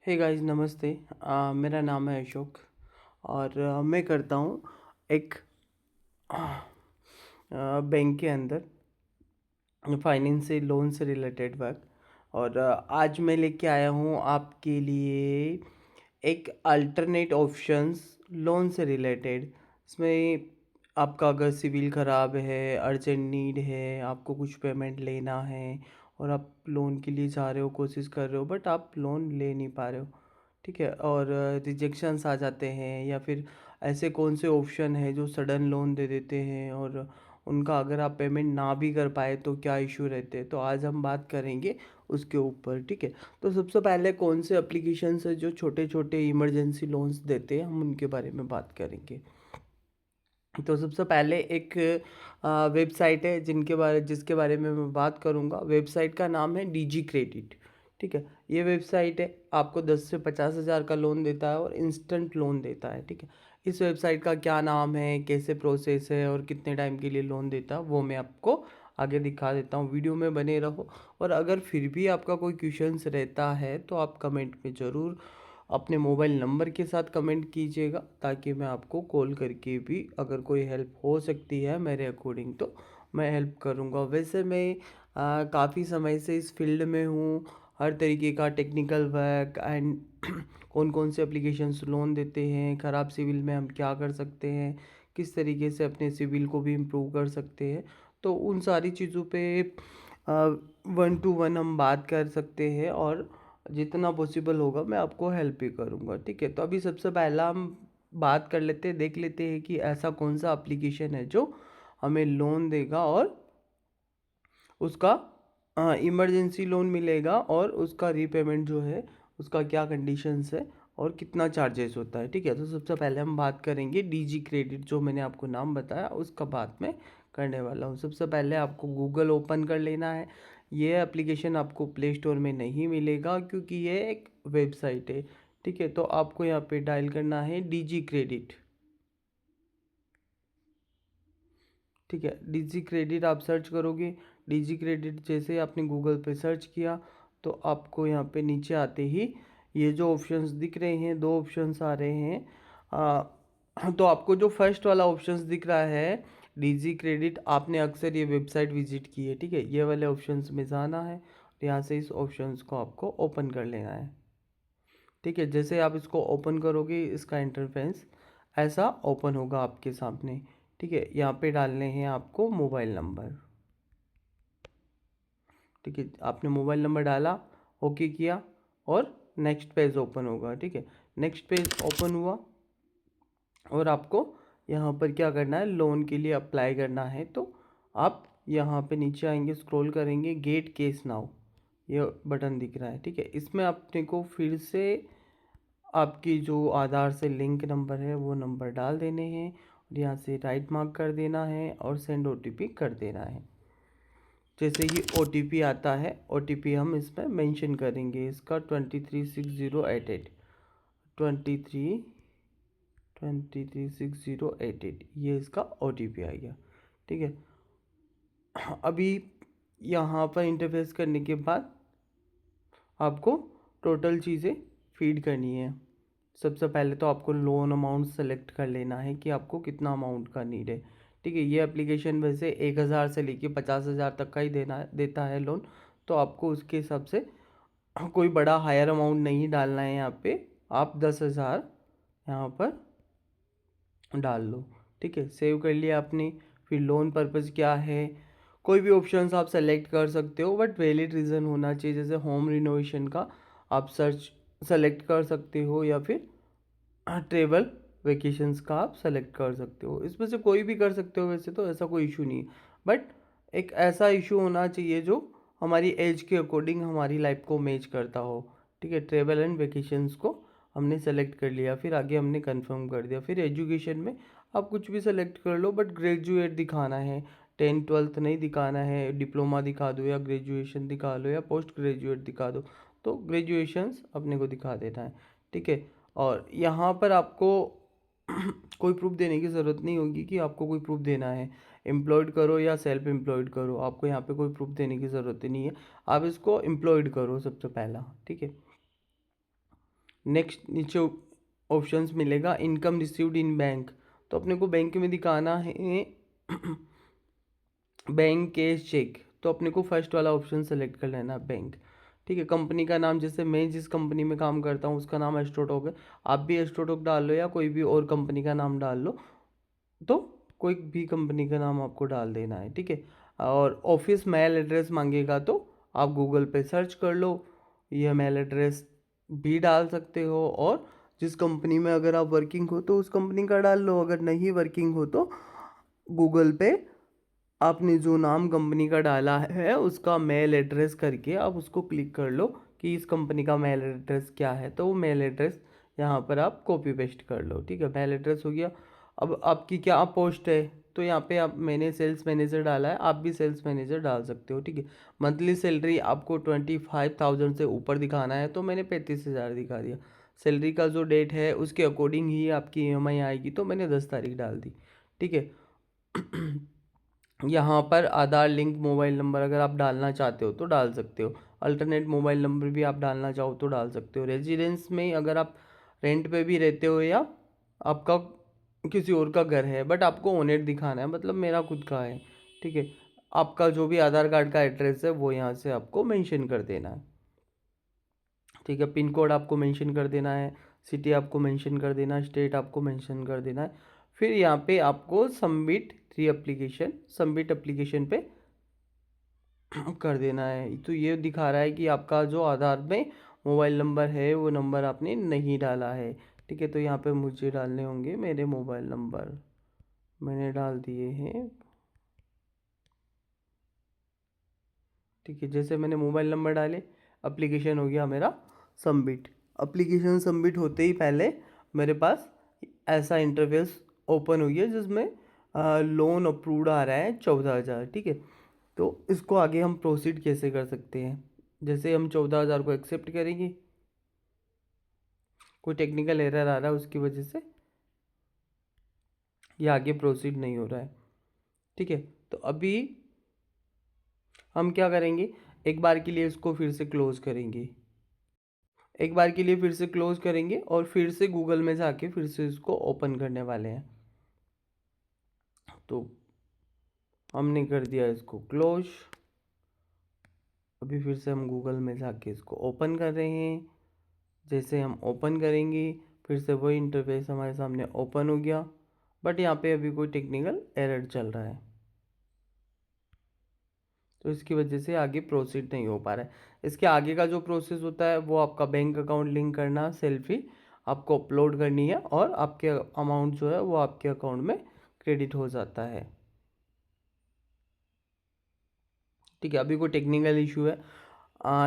Hey guys, नमस्ते। मेरा नाम है अशोक और मैं करता हूँ एक बैंक के अंदर फाइनेंस से लोन से रिलेटेड वर्क। और आज मैं लेके आया हूँ आपके लिए एक अल्टरनेट ऑप्शंस लोन से रिलेटेड। इसमें आपका अगर सिविल ख़राब है, अर्जेंट नीड है, आपको कुछ पेमेंट लेना है और आप लोन के लिए जा रहे हो, कोशिश कर रहे हो, बट आप लोन ले नहीं पा रहे हो, ठीक है, और रिजेक्शंस आ जाते हैं, या फिर ऐसे कौन से ऑप्शन है जो सडन लोन दे देते हैं और उनका अगर आप पेमेंट ना भी कर पाए तो क्या इशू रहते हैं। तो आज हम बात करेंगे उसके ऊपर, ठीक है। तो सबसे पहले कौन से एप्लीकेशंस है जो छोटे छोटे इमरजेंसी लोन्स देते हैं, हम उनके बारे में बात करेंगे। तो सबसे पहले एक वेबसाइट है जिसके बारे में मैं बात करूँगा। वेबसाइट का नाम है डीजी क्रेडिट, ठीक है। ये वेबसाइट है, आपको 10 से 50 हज़ार का लोन देता है और इंस्टेंट लोन देता है, ठीक है। इस वेबसाइट का क्या नाम है, कैसे प्रोसेस है और कितने टाइम के लिए लोन देता है, वो मैं आपको आगे दिखा देता हूँ। वीडियो में बने रहो। और अगर फिर भी आपका कोई क्वेश्चंस रहता है तो आप कमेंट में ज़रूर अपने मोबाइल नंबर के साथ कमेंट कीजिएगा, ताकि मैं आपको कॉल करके भी अगर कोई हेल्प हो सकती है मेरे अकॉर्डिंग तो मैं हेल्प करूँगा। वैसे मैं काफ़ी समय से इस फील्ड में हूँ। हर तरीके का टेक्निकल वर्क एंड कौन कौन से एप्लीकेशंस लोन देते हैं, ख़राब सिविल में हम क्या कर सकते हैं, किस तरीके से अपने सिविल को भी इम्प्रूव कर सकते हैं, तो उन सारी चीज़ों पे 1 to 1 हम बात कर सकते हैं। और जितना पॉसिबल होगा मैं आपको हेल्प भी करूँगा, ठीक है। तो अभी सबसे पहला हम बात कर लेते हैं, देख लेते हैं कि ऐसा कौन सा एप्लीकेशन है जो हमें लोन देगा और उसका इमरजेंसी लोन मिलेगा और उसका रीपेमेंट जो है उसका क्या कंडीशंस है और कितना चार्जेस होता है, ठीक है। तो सबसे पहले हम बात करेंगे डीजी क्रेडिट, जो मैंने आपको नाम बताया उसका बात मैं करने वाला हूँ। सबसे पहले आपको गूगल ओपन कर लेना है। ये एप्लीकेशन आपको प्ले स्टोर में नहीं मिलेगा क्योंकि ये एक वेबसाइट है, ठीक है। तो आपको यहाँ पे डायल करना है डीजी क्रेडिट, ठीक है। डीजी क्रेडिट आप सर्च करोगे। डीजी क्रेडिट जैसे आपने गूगल पे सर्च किया तो आपको यहाँ पे नीचे आते ही ये जो ऑप्शंस दिख रहे हैं, दो ऑप्शंस आ रहे हैं। तो आपको जो फर्स्ट वाला ऑप्शंस दिख रहा है डीजी क्रेडिट, आपने अक्सर ये वेबसाइट विजिट की है, ठीक है। ये वाले ऑप्शंस में जाना है, यहाँ से इस ऑप्शंस को आपको ओपन कर लेना है, ठीक है। जैसे आप इसको ओपन करोगे इसका इंटरफेस ऐसा ओपन होगा आपके सामने, ठीक है। यहाँ पे डालने हैं आपको मोबाइल नंबर, ठीक है। आपने मोबाइल नंबर डाला, ओके किया और नेक्स्ट पेज ओपन होगा, ठीक है। नेक्स्ट पेज ओपन हुआ और आपको यहाँ पर क्या करना है, लोन के लिए अप्लाई करना है। तो आप यहाँ पे नीचे आएंगे, स्क्रॉल करेंगे, गेट केस नाउ ये बटन दिख रहा है, ठीक है। इसमें अपने को फिर से आपकी जो आधार से लिंक नंबर है वो नंबर डाल देने हैं और यहाँ से राइट मार्क कर देना है और सेंड ओटीपी कर देना है। जैसे ही ओटीपी आता है, ओटीपी हम इसमें मेंशन करेंगे, इसका 236088, 236088 ये इसका ओटीपी आ गया, ठीक है। अभी यहाँ पर इंटरफेस करने के बाद आपको टोटल चीज़ें फीड करनी है। सबसे पहले तो आपको लोन अमाउंट सेलेक्ट कर लेना है कि आपको कितना अमाउंट का नीड है, ठीक है। ये एप्लीकेशन वैसे 1,000 से लेके 50,000 तक का ही देता है लोन। तो आपको उसके हिसाब से कोई बड़ा हायर अमाउंट नहीं डालना है। यहाँ पे आप 10,000 यहाँ पर डाल लो, ठीक है। सेव कर लिया आपने। फिर लोन पर्पज़ क्या है, कोई भी ऑप्शंस आप सेलेक्ट कर सकते हो, बट वैलिड रीज़न होना चाहिए। जैसे होम रिनोवेशन का आप सेलेक्ट कर सकते हो, या फिर ट्रेवल वेकेशंस का आप सेलेक्ट कर सकते हो। इसमें से कोई भी कर सकते हो, वैसे तो ऐसा कोई इशू नहीं है, बट एक ऐसा इशू होना चाहिए जो हमारी एज के अकॉर्डिंग हमारी लाइफ को मैच करता हो, ठीक है। ट्रेवल एंड वेकेशंस को हमने सेलेक्ट कर लिया, फिर आगे हमने कंफर्म कर दिया। फिर एजुकेशन में आप कुछ भी सेलेक्ट कर लो, बट ग्रेजुएट दिखाना है, 10th 12th नहीं दिखाना है। डिप्लोमा दिखा दो या ग्रेजुएशन दिखा लो या पोस्ट ग्रेजुएट दिखा दो, तो ग्रेजुएशंस अपने को दिखा देना है, ठीक है। और यहाँ पर आपको कोई प्रूफ देने की ज़रूरत नहीं होगी कि आपको कोई प्रूफ देना है। एम्प्लॉयड करो या सेल्फ एम्प्लॉयड करो, आपको यहाँ पे कोई प्रूफ देने की ज़रूरत ही नहीं है। आप इसको एम्प्लॉयड करो सबसे पहला, ठीक है। नेक्स्ट नीचे ऑप्शंस मिलेगा इनकम रिसीव्ड इन बैंक, तो अपने को बैंक में दिखाना है बैंक कैश चेक, तो अपने को फर्स्ट वाला ऑप्शन सेलेक्ट कर लेना बैंक। ठीक है, कंपनी का नाम, जैसे मैं जिस कंपनी में काम करता हूँ उसका नाम एस्ट्रोटॉक है, आप भी एस्ट्रोटॉक डाल लो या कोई भी और कंपनी का नाम डाल लो, तो कोई भी कंपनी का नाम आपको डाल देना है। ठीक है, और ऑफिस मेल एड्रेस मांगेगा तो आप गूगल पे सर्च कर लो, यह मेल एड्रेस भी डाल सकते हो, और जिस कंपनी में अगर आप वर्किंग हो तो उस कंपनी का डाल लो, अगर नहीं वर्किंग हो तो गूगल पे आपने जो नाम कंपनी का डाला है उसका मेल एड्रेस करके आप उसको क्लिक कर लो कि इस कंपनी का मेल एड्रेस क्या है, तो वो मेल एड्रेस यहाँ पर आप कॉपी पेस्ट कर लो। ठीक है, मेल एड्रेस हो गया। अब आपकी क्या पोस्ट है, तो यहाँ पे आप, मैंने सेल्स मैनेजर डाला है, आप भी सेल्स मैनेजर डाल सकते हो। ठीक है, मंथली सैलरी आपको 25,000 से ऊपर दिखाना है, तो मैंने 35,000 दिखा दिया। सैलरी का जो डेट है उसके अकॉर्डिंग ही आपकी ईएमआई आएगी, तो मैंने 10 तारीख डाल दी। ठीक है, यहाँ पर आधार लिंक मोबाइल नंबर अगर आप डालना चाहते हो तो डाल सकते हो, अल्टरनेट मोबाइल नंबर भी आप डालना चाहो तो डाल सकते हो। रेजिडेंस में अगर आप रेंट पे भी रहते हो या आपका किसी और का घर है बट आपको ओनेट दिखाना है, मतलब मेरा खुद का है। ठीक है, आपका जो भी आधार कार्ड का एड्रेस है वो यहाँ से आपको मेंशन कर देना है। ठीक है, पिन कोड आपको मेंशन कर देना है, सिटी आपको मेंशन कर देना है, स्टेट आपको मेंशन कर देना है। फिर यहाँ पे आपको सबमिट एप्लीकेशन पे कर देना है। तो ये दिखा रहा है कि आपका जो आधार में मोबाइल नंबर है वो नंबर आपने नहीं डाला है। ठीक है, तो यहाँ पे मुझे डालने होंगे मेरे मोबाइल नंबर, मैंने डाल दिए हैं। ठीक है, जैसे मैंने मोबाइल नंबर डाले, एप्लीकेशन हो गया मेरा सबमिट। एप्लीकेशन सबमिट होते ही पहले मेरे पास ऐसा इंटरफेस ओपन हुई है जिसमें लोन अप्रूव्ड आ रहा है 14,000। ठीक है, तो इसको आगे हम प्रोसीड कैसे कर सकते हैं, जैसे हम 14,000 को एक्सेप्ट करेंगे, कोई टेक्निकल एरर आ रहा है उसकी वजह से ये आगे प्रोसीड नहीं हो रहा है। ठीक है, तो अभी हम क्या करेंगे, एक बार के लिए इसको फिर से क्लोज करेंगे, एक बार के लिए फिर से क्लोज करेंगे और फिर से गूगल में जाके फिर से इसको ओपन करने वाले हैं। तो हमने कर दिया इसको क्लोज, अभी फिर से हम गूगल में जाके इसको ओपन कर रहे हैं। जैसे हम ओपन करेंगे फिर से वही इंटरफेस हमारे सामने ओपन हो गया, बट यहाँ पे अभी कोई टेक्निकल एरर चल रहा है, तो इसकी वजह से आगे प्रोसीड नहीं हो पा रहा है। इसके आगे का जो प्रोसेस होता है वो आपका बैंक अकाउंट लिंक करना, सेल्फी आपको अपलोड करनी है और आपके अमाउंट जो है वो आपके अकाउंट में क्रेडिट हो जाता है। ठीक है, अभी कोई टेक्निकल इशू है,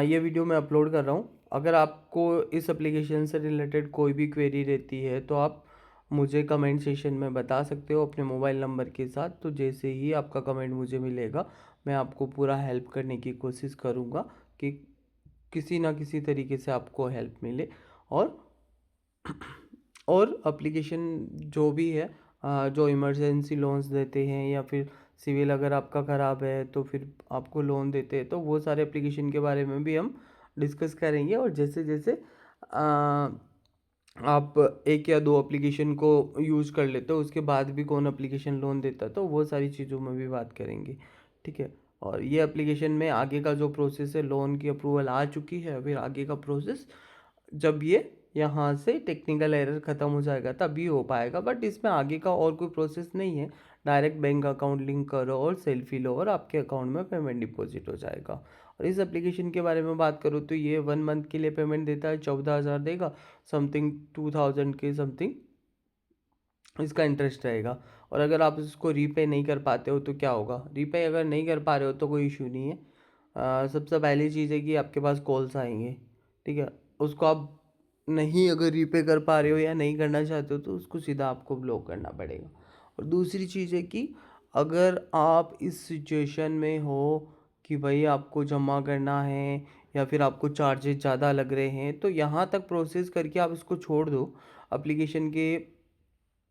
ये वीडियो मैं अपलोड कर रहा हूँ। अगर आपको इस एप्लीकेशन से रिलेटेड कोई भी क्वेरी रहती है तो आप मुझे कमेंट सेशन में बता सकते हो अपने मोबाइल नंबर के साथ, तो जैसे ही आपका कमेंट मुझे मिलेगा मैं आपको पूरा हेल्प करने की कोशिश करूँगा कि किसी ना किसी तरीके से आपको हेल्प मिले। और और एप्लीकेशन जो भी है, जो इमरजेंसी लोन्स देते हैं या फिर सिविल अगर आपका ख़राब है तो फिर आपको लोन देते हैं, तो वो सारे एप्लीकेशन के बारे में भी हम डिस्कस करेंगे। और जैसे जैसे आप एक या दो एप्लीकेशन को यूज़ कर लेते हो उसके बाद भी कौन एप्लीकेशन लोन देता है, तो वो सारी चीज़ों में भी बात करेंगे। ठीक है, और ये एप्लीकेशन में आगे का जो प्रोसेस है, लोन की अप्रूवल आ चुकी है, फिर आगे का प्रोसेस जब ये यहाँ से टेक्निकल एरर ख़त्म हो जाएगा तभी हो पाएगा, बट इसमें आगे का और कोई प्रोसेस नहीं है। डायरेक्ट बैंक अकाउंट लिंक करो और सेल्फी लो और आपके अकाउंट में पेमेंट डिपॉजिट हो जाएगा। और इस एप्लीकेशन के बारे में बात करूँ तो ये 1 मंथ के लिए पेमेंट देता है, 14,000 देगा, समथिंग 2,000 के समथिंग इसका इंटरेस्ट रहेगा। और अगर आप इसको रीपे नहीं कर पाते हो तो क्या होगा, रीपे अगर नहीं कर पा रहे हो तो कोई इशू नहीं है। सबसे पहली चीज़ है कि आपके पास कॉल्स आएंगे। ठीक है, उसको आप नहीं अगर रीपे कर पा रहे हो या नहीं करना चाहते हो तो उसको सीधा आपको ब्लॉक करना पड़ेगा। और दूसरी चीज़ है कि अगर आप इस सिचुएशन में हो कि भाई आपको जमा करना है या फिर आपको चार्जेस ज़्यादा लग रहे हैं, तो यहाँ तक प्रोसेस करके आप इसको छोड़ दो। एप्लीकेशन के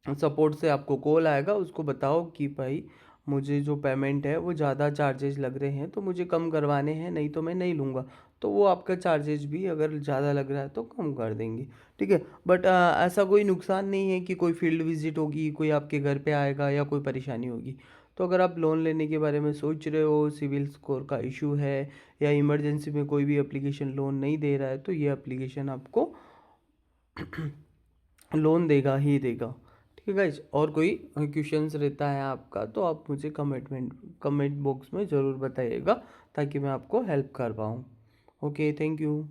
सपोर्ट से आपको कॉल आएगा, उसको बताओ कि भाई मुझे जो पेमेंट है वो ज़्यादा चार्जेस लग रहे हैं तो मुझे कम करवाने हैं, नहीं तो मैं नहीं लूँगा। तो वो आपका चार्जेस भी अगर ज़्यादा लग रहा है तो कम कर देंगे। ठीक है, बट ऐसा कोई नुकसान नहीं है कि कोई फील्ड विजिट होगी, कोई आपके घर पे आएगा या कोई परेशानी होगी। तो अगर आप लोन लेने के बारे में सोच रहे हो, सिविल स्कोर का इशू है या इमरजेंसी में कोई भी एप्लीकेशन लोन नहीं दे रहा है, तो ये एप्लीकेशन आपको लोन देगा ही देगा। ठीक है गाइज, और कोई क्वेश्चंस रहता है आपका तो आप मुझे कमेंट बॉक्स में ज़रूर बताइएगा, ताकि मैं आपको हेल्प कर पाऊँ। Okay, thank you.